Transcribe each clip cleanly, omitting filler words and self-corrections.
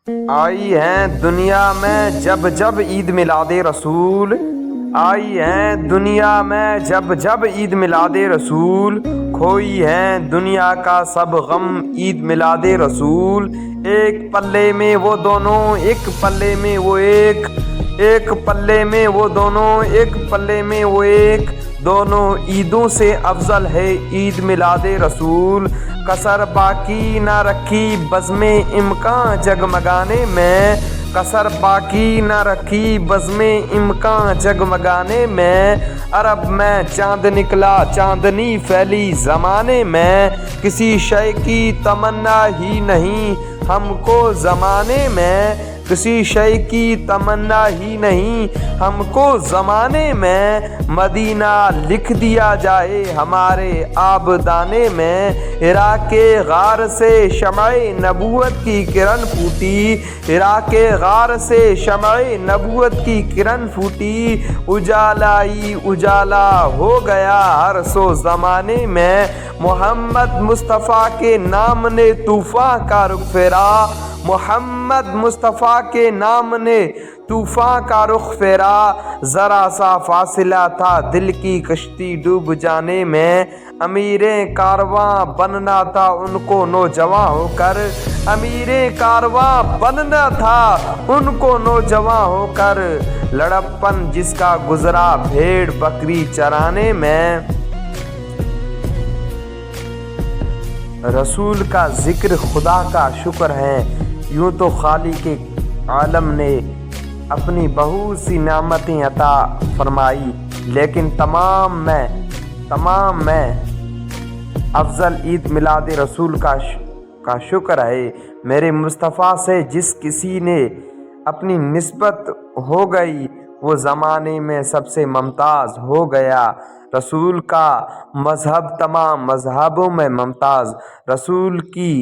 آئی ہیں دنیا میں جب جب عید میلاد رسول، آئی ہیں دنیا میں جب جب عید میلاد رسول، کھوئی ہیں دنیا کا سب غم عید میلاد رسول۔ ایک پلے میں وہ دونوں، ایک پلے میں وہ ایک، ایک پلے میں وہ دونوں، ایک پلے میں وہ ایک، دونوں عیدوں سے افضل ہے عید میلاد رسول۔ کسر باقی نہ رکھی بزم امکان جگمگانے میں، کسر باقی نہ رکھی بزم امکان جگمگانے میں، عرب میں چاند نکلا چاندنی پھیلی زمانے میں، کسی شے کی تمنا ہی نہیں ہم کو زمانے میں، کسی شے کی تمنا ہی نہیں ہم کو زمانے میں، مدینہ لکھ دیا جائے ہمارے آبدانے میں، ہرا کے غار سے شمع نبوت کی کرن پھوٹی، ہرا کے غار سے شمع نبوت کی کرن پھوٹی، اجالا ہی اجالا ہو گیا ہر سو زمانے میں، محمد مصطفیٰ کے نام نے طوفاں کا رخ پھیرا، محمد مصطفیٰ کے نام نے طوفاں کا رخ پھیرا، ذرا سا فاصلہ تھا دل کی کشتی ڈوب جانے میں، امیر کارواں بننا تھا ان کو نوجواں ہو کر، امیر کارواں بننا تھا ان کو نوجواں ہو کر، لڑپن جس کا گزرا بھیڑ بکری چرانے میں۔ رسول کا ذکر خدا کا شکر ہے، یوں تو خالق عالم نے اپنی بہت سی نعمتیں عطا فرمائی، لیکن تمام میں افضل عید میلاد رسول کا شکر ہے۔ میرے مصطفیٰ سے جس کسی نے اپنی نسبت ہو گئی وہ زمانے میں سب سے ممتاز ہو گیا، رسول کا مذہب تمام مذہبوں میں ممتاز، رسول کی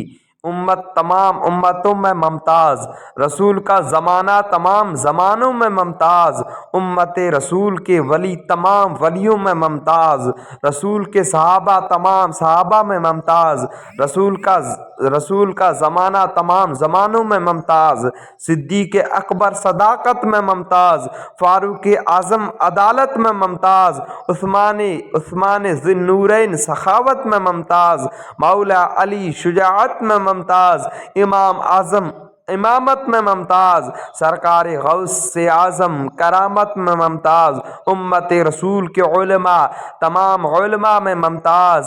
امت تمام امتوں میں ممتاز، رسول کا زمانہ تمام زمانوں میں ممتاز، امت رسول کے ولی تمام ولیوں میں ممتاز، رسول کے صحابہ تمام صحابہ میں ممتاز، رسول کا زمانہ تمام زمانوں میں ممتاز، صدیق اکبر صداقت میں ممتاز، فاروق اعظم عدالت میں ممتاز، عثمان ذی النورین سخاوت میں ممتاز، مولا علی شجاعت میں ممتاز، امام اعظم امامت میں ممتاز، سرکار غوث اعظم کرامت میں ممتاز، امت رسول کے علماء تمام علماء میں ممتاز،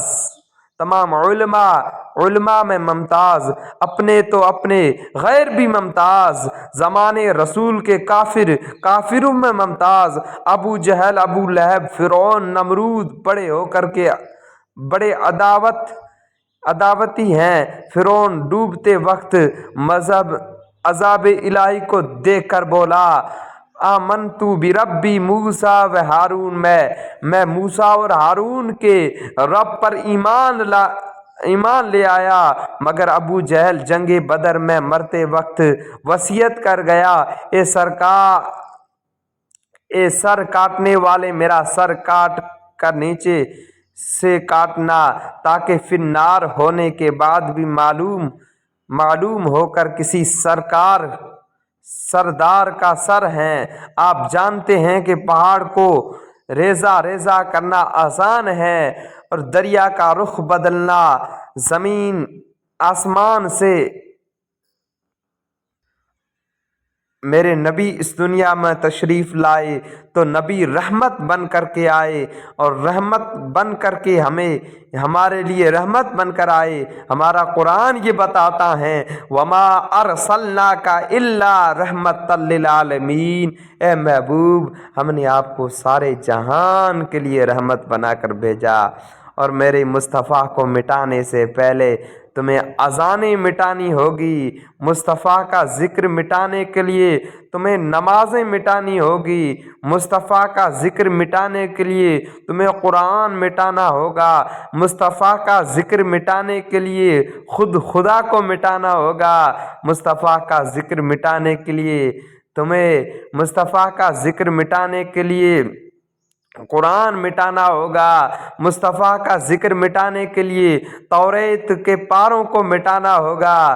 تمام علماء میں ممتاز، اپنے تو اپنے غیر بھی ممتاز، زمانے رسول کے کافروں میں ممتاز، ابو جہل ابو لہب فرعون نمرود بڑے ہو کر کے بڑے عداوتی ہیں، فرعون ڈوبتے وقت مذہب عذاب الہی کو دیکھ کر بولا آمنت بربی موسیٰ و ہارون، میں موسیٰ اور ہارون کے رب پر ایمان لے آیا، مگر ابو جہل جنگ بدر میں مرتے وقت وصیت کر گیا اے سر کاٹنے والے میرا سر کاٹ کر نیچے سے کاٹنا، تاکہ فی النار ہونے کے بعد بھی معلوم ہو کر کسی سردار کا سر ہیں۔ آپ جانتے ہیں کہ پہاڑ کو ریزہ کرنا آسان ہے اور دریا کا رخ بدلنا زمین آسمان سے۔ میرے نبی اس دنیا میں تشریف لائے تو نبی رحمت بن کر کے آئے، اور رحمت بن کر کے ہمارے لیے رحمت بن کر آئے۔ ہمارا قرآن یہ بتاتا ہے وَمَا أَرْسَلْنَاكَ إِلَّا رَحْمَةً لِّلْعَالَمِينَ، اے محبوب ہم نے آپ کو سارے جہان کے لیے رحمت بنا کر بھیجا، اور میرے مصطفیٰ کو مٹانے سے پہلے تمہیں اذانیں مٹانی ہوگی، مصطفیٰ کا ذکر مٹانے کے لیے تمہیں نمازیں مٹانی ہوگی، مصطفیٰ کا ذکر مٹانے کے لیے تمہیں قرآن مٹانا ہوگا، مصطفیٰ کا ذکر مٹانے کے لیے خود خدا کو مٹانا ہوگا، مصطفیٰ کا ذکر مٹانے کے لیے مصطفیٰ کا ذکر مٹانے کے لیے قرآن مٹانا ہوگا، مصطفیٰ کا ذکر مٹانے کے لیے توریت کے پاروں کو مٹانا ہوگا،